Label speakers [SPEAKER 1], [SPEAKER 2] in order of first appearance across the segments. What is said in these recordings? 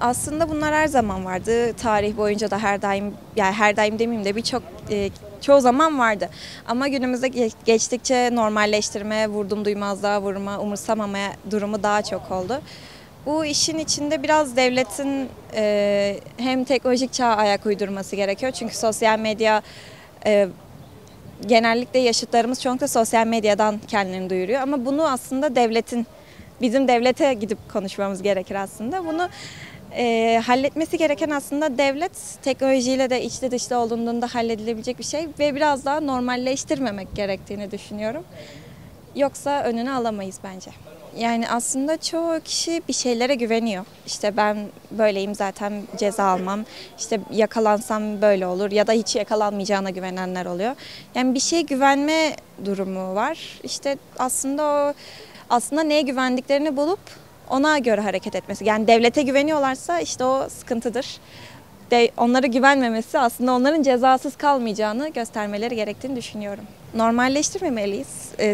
[SPEAKER 1] Aslında bunlar her zaman vardı. Tarih boyunca da her daim, yani her daim demeyeyim de çoğu zaman vardı. Ama günümüzde geçtikçe normalleştirme, vurdum duymazlığa vurma, umursamama durumu daha çok oldu. Bu işin içinde biraz devletin hem teknolojik çağa ayak uydurması gerekiyor. Çünkü sosyal medya genellikle yaşıtlarımız çoğunlukla sosyal medyadan kendilerini duyuruyor. Ama bunu aslında bizim devlete gidip konuşmamız gerekir aslında. Bunu halletmesi gereken aslında devlet, teknolojiyle de içli dışlı olduğunda halledilebilecek bir şey ve biraz daha normalleştirmemek gerektiğini düşünüyorum. Yoksa önünü alamayız bence. Yani aslında çoğu kişi bir şeylere güveniyor. İşte ben böyleyim zaten ceza almam, İşte yakalansam böyle olur ya da hiç yakalanmayacağına güvenenler oluyor. Yani bir şeye güvenme durumu var. İşte aslında neye güvendiklerini bulup ona göre hareket etmesi. Yani devlete güveniyorlarsa işte o sıkıntıdır. Onlara güvenmemesi aslında onların cezasız kalmayacağını göstermeleri gerektiğini düşünüyorum. Normalleştirmemeliyiz,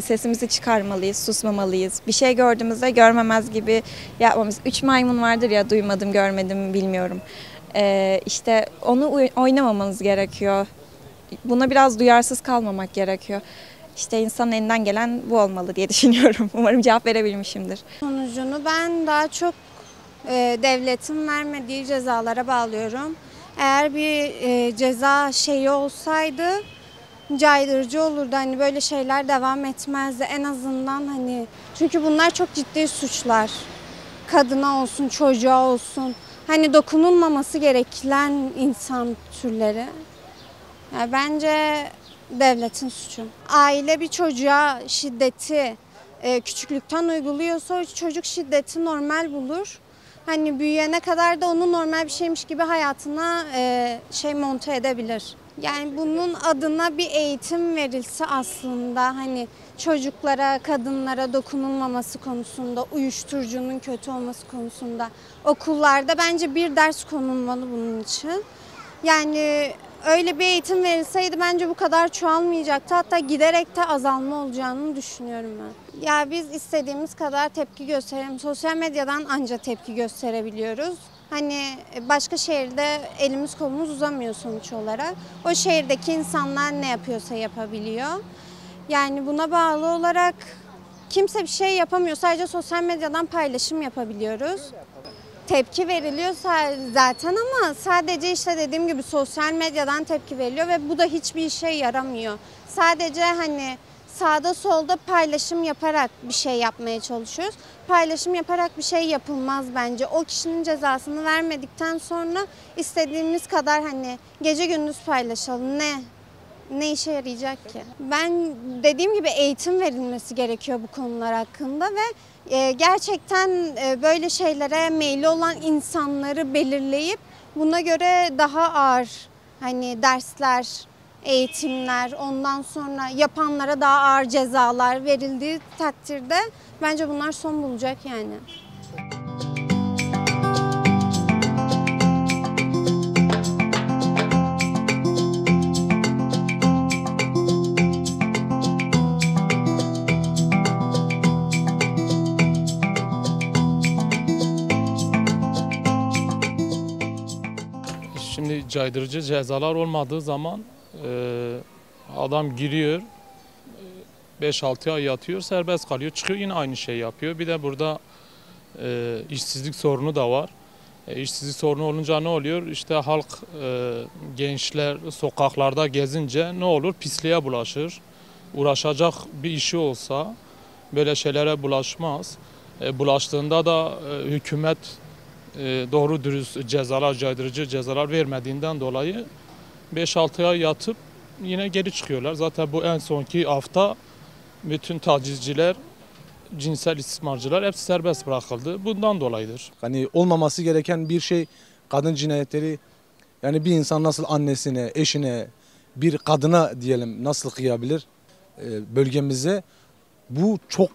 [SPEAKER 1] sesimizi çıkarmalıyız, susmamalıyız. Bir şey gördüğümüzde görmemez gibi yapmamız. 3 maymun vardır ya, duymadım, görmedim, bilmiyorum. İşte onu oynamamamız gerekiyor. Buna biraz duyarsız kalmamak gerekiyor. İşte insanın elinden gelen bu olmalı diye düşünüyorum. Umarım cevap verebilmişimdir.
[SPEAKER 2] Sonucunu ben daha çok devletin vermediği cezalara bağlıyorum. Eğer bir ceza şeyi olsaydı caydırıcı olurdu. Hani böyle şeyler devam etmezdi. En azından hani çünkü bunlar çok ciddi suçlar. Kadına olsun, çocuğa olsun. Hani dokunulmaması gereken insan türleri. Yani bence devletin suçu. Aile bir çocuğa şiddeti küçüklükten uyguluyorsa o çocuk şiddeti normal bulur. Hani büyüyene kadar da onu normal bir şeymiş gibi hayatına monte edebilir. Yani bunun adına bir eğitim verilse aslında hani çocuklara, kadınlara dokunulmaması konusunda, uyuşturucunun kötü olması konusunda okullarda bence bir ders konulmalı bunun için. Yani öyle bir eğitim verilseydi bence bu kadar çoğalmayacaktı. Hatta giderek de azalma olacağını düşünüyorum ben. Ya biz istediğimiz kadar tepki gösterelim. Sosyal medyadan anca tepki gösterebiliyoruz. Hani başka şehirde elimiz kolumuz uzamıyor sonuç olarak. O şehirdeki insanlar ne yapıyorsa yapabiliyor. Yani buna bağlı olarak kimse bir şey yapamıyor. Sadece sosyal medyadan paylaşım yapabiliyoruz. Tepki veriliyor zaten ama sadece işte dediğim gibi sosyal medyadan tepki veriliyor ve bu da hiçbir işe yaramıyor. Sadece hani sağda solda paylaşım yaparak bir şey yapmaya çalışıyoruz. Paylaşım yaparak bir şey yapılmaz bence. O kişinin cezasını vermedikten sonra istediğimiz kadar hani gece gündüz paylaşalım. Ne işe yarayacak ki? Ben dediğim gibi eğitim verilmesi gerekiyor bu konular hakkında ve gerçekten böyle şeylere meyilli olan insanları belirleyip buna göre daha ağır hani dersler, eğitimler, ondan sonra yapanlara daha ağır cezalar verildiği takdirde bence bunlar son bulacak yani.
[SPEAKER 3] Şimdi caydırıcı cezalar olmadığı zaman adam giriyor, 5-6 ay yatıyor, serbest kalıyor, çıkıyor yine aynı şeyi yapıyor. Bir de burada işsizlik sorunu da var. İşsizlik sorunu olunca ne oluyor? İşte halk, gençler sokaklarda gezince ne olur? Pisliğe bulaşır. Uğraşacak bir işi olsa böyle şeylere bulaşmaz. Bulaştığında da hükümet doğru dürüst cezalar, caydırıcı cezalar vermediğinden dolayı 5-6 ay yatıp yine geri çıkıyorlar. Zaten bu en sonki hafta bütün tacizciler, cinsel istismarcılar hepsi serbest bırakıldı. Bundan dolayıdır.
[SPEAKER 4] Hani olmaması gereken bir şey kadın cinayetleri. Yani bir insan nasıl annesine, eşine, bir kadına diyelim nasıl kıyabilir bölgemizde? Bu çok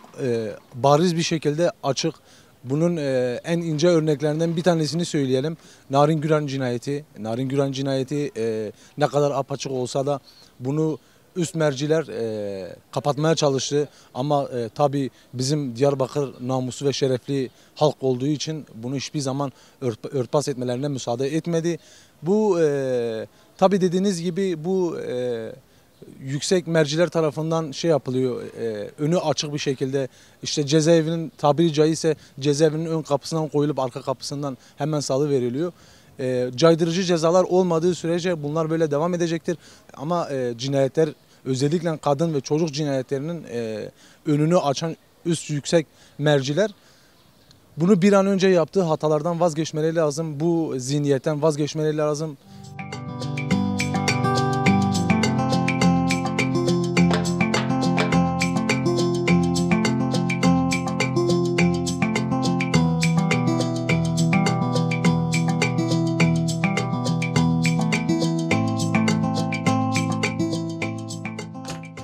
[SPEAKER 4] bariz bir şekilde açık. Bunun en ince örneklerinden bir tanesini söyleyelim. Narin Güran cinayeti. Narin Güran cinayeti ne kadar apaçık olsa da bunu üst merciler kapatmaya çalıştı. Ama tabii bizim Diyarbakır namuslu ve şerefli halk olduğu için bunu hiçbir zaman örtbas etmelerine müsaade etmedi. Bu tabii dediğiniz gibi bu yüksek merciler tarafından şey yapılıyor, önü açık bir şekilde işte cezaevinin tabiri caizse cezaevinin ön kapısından koyulup arka kapısından hemen salıveriliyor. Caydırıcı cezalar olmadığı sürece bunlar böyle devam edecektir. Ama cinayetler özellikle kadın ve çocuk cinayetlerinin önünü açan üst yüksek merciler bunu bir an önce yaptığı hatalardan vazgeçmeleri lazım. Bu zihniyetten vazgeçmeleri lazım.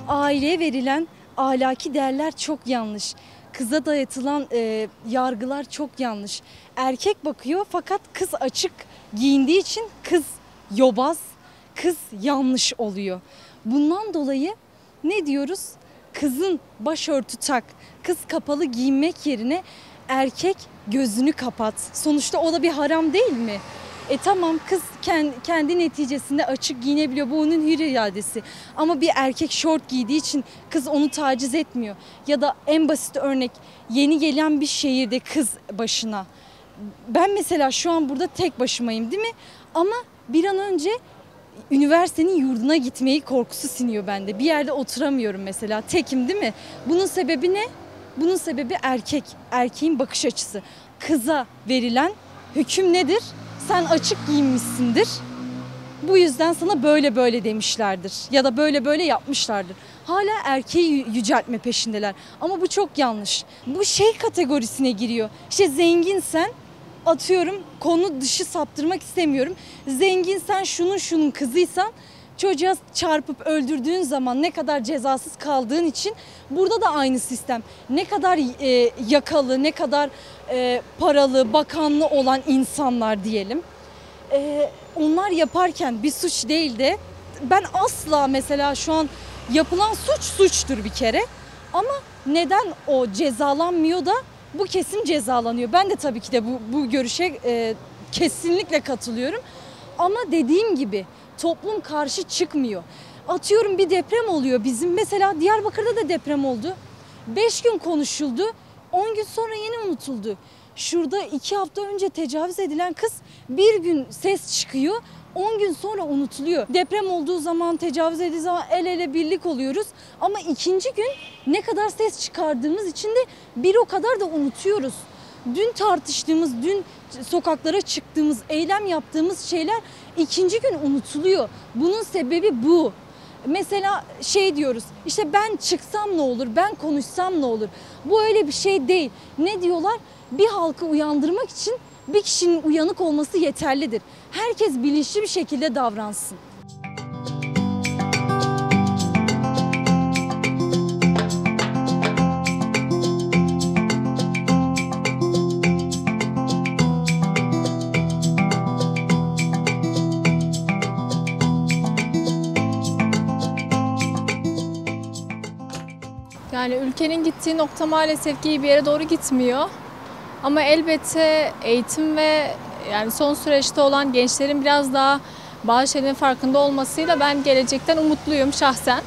[SPEAKER 5] Aileye verilen ahlaki değerler çok yanlış. Kıza dayatılan yargılar çok yanlış. Erkek bakıyor fakat kız açık giyindiği için kız yobaz, kız yanlış oluyor. Bundan dolayı ne diyoruz? Kızın başörtü tak, kız kapalı giyinmek yerine erkek gözünü kapat. Sonuçta o da bir haram değil mi? Tamam, kız kendi neticesinde açık giyinebiliyor. Bu onun hür iradesi. Ama bir erkek şort giydiği için kız onu taciz etmiyor. Ya da en basit örnek, yeni gelen bir şehirde kız başına. Ben mesela şu an burada tek başımayım değil mi? Ama bir an önce üniversitenin yurduna gitmeyi korkusu siniyor bende. Bir yerde oturamıyorum mesela. Tekim değil mi? Bunun sebebi ne? Bunun sebebi erkeğin bakış açısı. Kıza verilen hüküm nedir? Sen açık giyinmişsindir. Bu yüzden sana böyle böyle demişlerdir. Ya da böyle böyle yapmışlardır. Hala erkeği yüceltme peşindeler. Ama bu çok yanlış. Bu şey kategorisine giriyor. İşte zenginsen, atıyorum, konu dışı saptırmak istemiyorum. Zenginsen, şunun kızıysan, çocuğa çarpıp öldürdüğün zaman ne kadar cezasız kaldığın için burada da aynı sistem. Ne kadar yakalı, ne kadar paralı, bakanlı olan insanlar diyelim. Onlar yaparken bir suç değil de ben asla mesela şu an yapılan suçtur bir kere. Ama neden o cezalanmıyor da bu kesim cezalanıyor? Ben de tabii ki de bu görüşe kesinlikle katılıyorum. Ama dediğim gibi toplum karşı çıkmıyor. Atıyorum bir deprem oluyor bizim. Mesela Diyarbakır'da da deprem oldu. 5 gün konuşuldu. 10 gün sonra yeni unutuldu. Şurada 2 hafta önce tecavüz edilen kız bir gün ses çıkıyor. 10 gün sonra unutuluyor. Deprem olduğu zaman, tecavüz edildiği zaman el ele birlik oluyoruz. Ama ikinci gün ne kadar ses çıkardığımız için de bir o kadar da unutuyoruz. Dün tartıştığımız, dün sokaklara çıktığımız, eylem yaptığımız şeyler ikinci gün unutuluyor. Bunun sebebi bu. Mesela şey diyoruz, işte ben çıksam ne olur, ben konuşsam ne olur? Bu öyle bir şey değil. Ne diyorlar? Bir halkı uyandırmak için bir kişinin uyanık olması yeterlidir. Herkes bilinçli bir şekilde davransın.
[SPEAKER 6] Yani ülkenin gittiği nokta maalesef ki iyi bir yere doğru gitmiyor. Ama elbette eğitim ve yani son süreçte olan gençlerin biraz daha bazı şeylerin farkında olmasıyla ben gelecekten umutluyum şahsen.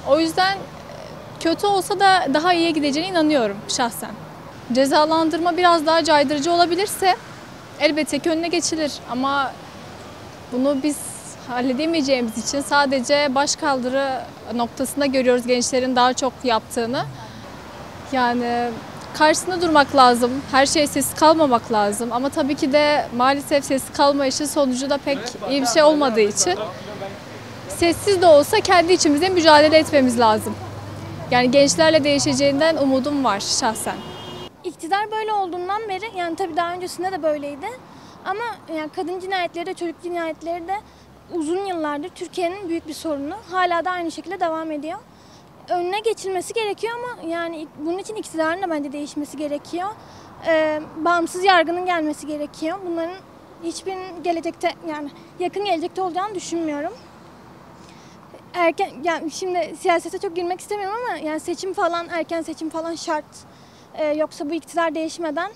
[SPEAKER 6] O yüzden kötü olsa da daha iyiye gideceğine inanıyorum şahsen. Cezalandırma biraz daha caydırıcı olabilirse elbette ki önüne geçilir. Ama bunu biz halledemeyeceğimiz için sadece başkaldırı noktasında görüyoruz gençlerin daha çok yaptığını. Yani karşısında durmak lazım, her şeye sessiz kalmamak lazım. Ama tabii ki de maalesef sessiz kalma işi sonucu da pek iyi bir şey olmadığı için sessiz de olsa kendi içimizde mücadele etmemiz lazım. Yani gençlerle değişeceğinden umudum var şahsen.
[SPEAKER 7] İktidar böyle olduğundan beri, yani tabii daha öncesinde de böyleydi. Ama yani kadın cinayetleri de çocuk cinayetleri de uzun yıllardır Türkiye'nin büyük bir sorunu. Hala da aynı şekilde devam ediyor. Önüne geçilmesi gerekiyor ama yani bunun için iktidarın da bence değişmesi gerekiyor. Bağımsız yargının gelmesi gerekiyor. Bunların hiçbirinin gelecekte, yani yakın gelecekte olacağını düşünmüyorum. erken, yani şimdi siyasete çok girmek istemiyorum ama yani seçim falan, erken seçim falan şart. Yoksa bu iktidar değişmeden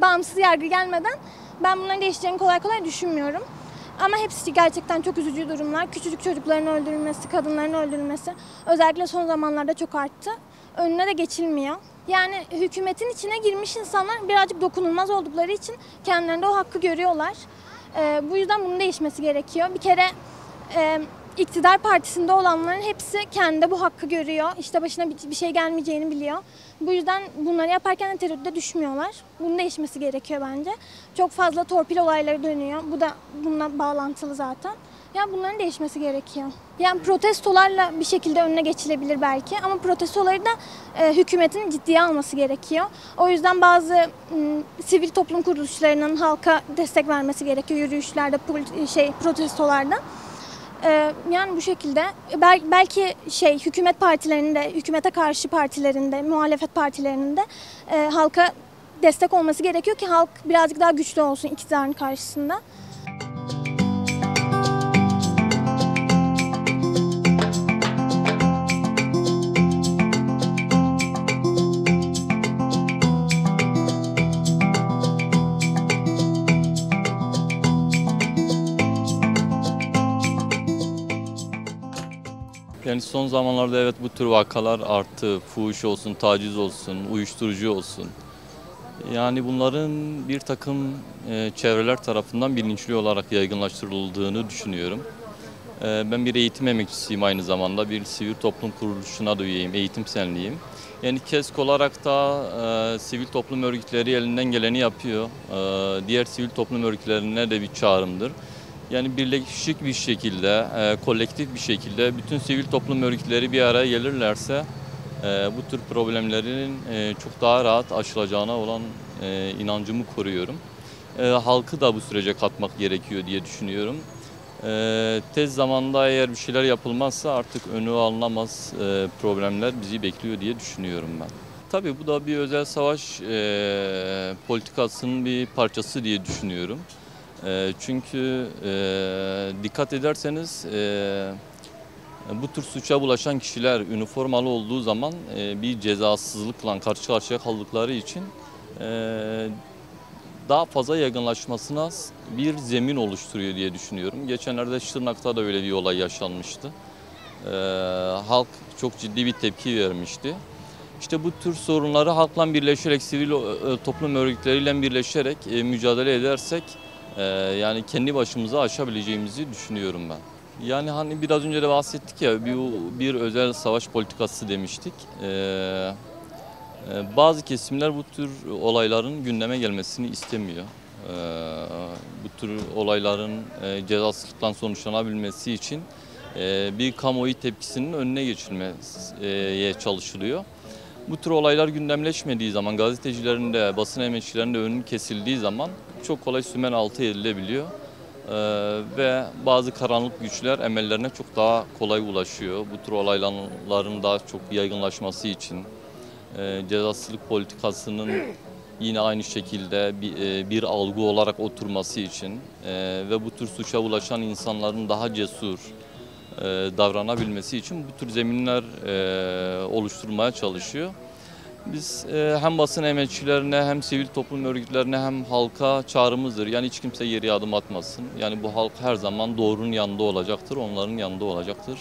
[SPEAKER 7] bağımsız yargı gelmeden ben bunların değişeceğini kolay kolay düşünmüyorum. Ama hepsi gerçekten çok üzücü durumlar. Küçücük çocukların öldürülmesi, kadınların öldürülmesi özellikle son zamanlarda çok arttı. Önüne de geçilmiyor. Yani hükümetin içine girmiş insanlar birazcık dokunulmaz oldukları için kendilerinde o hakkı görüyorlar. Bu yüzden bunun değişmesi gerekiyor. Bir kere iktidar partisinde olanların hepsi kendinde bu hakkı görüyor. İşte başına bir şey gelmeyeceğini biliyor. Bu yüzden bunları yaparken de tereddüte düşmüyorlar. Bunun değişmesi gerekiyor bence. Çok fazla torpil olayları dönüyor. Bu da bununla bağlantılı zaten. Yani bunların değişmesi gerekiyor. Yani protestolarla bir şekilde önüne geçilebilir belki ama protestoları da hükümetin ciddiye alması gerekiyor. O yüzden bazı sivil toplum kuruluşlarının halka destek vermesi gerekiyor yürüyüşlerde, protestolarda. Yani bu şekilde belki hükümet partilerinde, hükümete karşı partilerinde, muhalefet partilerinde halka destek olması gerekiyor ki halk birazcık daha güçlü olsun iktidarın karşısında.
[SPEAKER 8] Yani son zamanlarda evet bu tür vakalar arttı. Fuhuş olsun, taciz olsun, uyuşturucu olsun. Yani bunların bir takım çevreler tarafından bilinçli olarak yaygınlaştırıldığını düşünüyorum. Ben bir eğitim emekçisiyim aynı zamanda. Bir sivil toplum kuruluşuna da üyeyim, eğitim senliyim. Yani KESK olarak da sivil toplum örgütleri elinden geleni yapıyor. Diğer sivil toplum örgütlerine de bir çağrımdır. Yani birleşik bir şekilde, kolektif bir şekilde bütün sivil toplum örgütleri bir araya gelirlerse bu tür problemlerin çok daha rahat aşılacağına olan inancımı koruyorum. Halkı da bu sürece katmak gerekiyor diye düşünüyorum. Tez zamanda eğer bir şeyler yapılmazsa artık önü alınamaz problemler bizi bekliyor diye düşünüyorum ben. Tabii bu da bir özel savaş politikasının bir parçası diye düşünüyorum. Çünkü dikkat ederseniz bu tür suça bulaşan kişiler üniformalı olduğu zaman bir cezasızlıkla karşı karşıya kaldıkları için daha fazla yaygınlaşmasına bir zemin oluşturuyor diye düşünüyorum. Geçenlerde Şırnak'ta da öyle bir olay yaşanmıştı. Halk çok ciddi bir tepki vermişti. İşte bu tür sorunları halkla birleşerek, sivil toplum örgütleriyle birleşerek mücadele edersek yani kendi başımıza aşabileceğimizi düşünüyorum ben. Yani hani biraz önce de bahsettik ya bir özel savaş politikası demiştik. Bazı kesimler bu tür olayların gündeme gelmesini istemiyor. Bu tür olayların cezasızlıkla sonuçlanabilmesi için bir kamuoyu tepkisinin önüne geçilmeye çalışılıyor. Bu tür olaylar gündemleşmediği zaman, gazetecilerin de, basın emekçilerinin de önünün kesildiği zaman çok kolay sümen altı edilebiliyor. Ve bazı karanlık güçler emellerine çok daha kolay ulaşıyor. Bu tür olayların daha çok yaygınlaşması için, cezasızlık politikasının yine aynı şekilde bir algı olarak oturması için ve bu tür suça ulaşan insanların daha cesur davranabilmesi için bu tür zeminler oluşturmaya çalışıyor. Biz hem basın emekçilerine hem sivil toplum örgütlerine hem halka çağrımızdır. Yani hiç kimse geriye adım atmasın. Yani bu halk her zaman doğrunun yanında olacaktır, onların yanında olacaktır.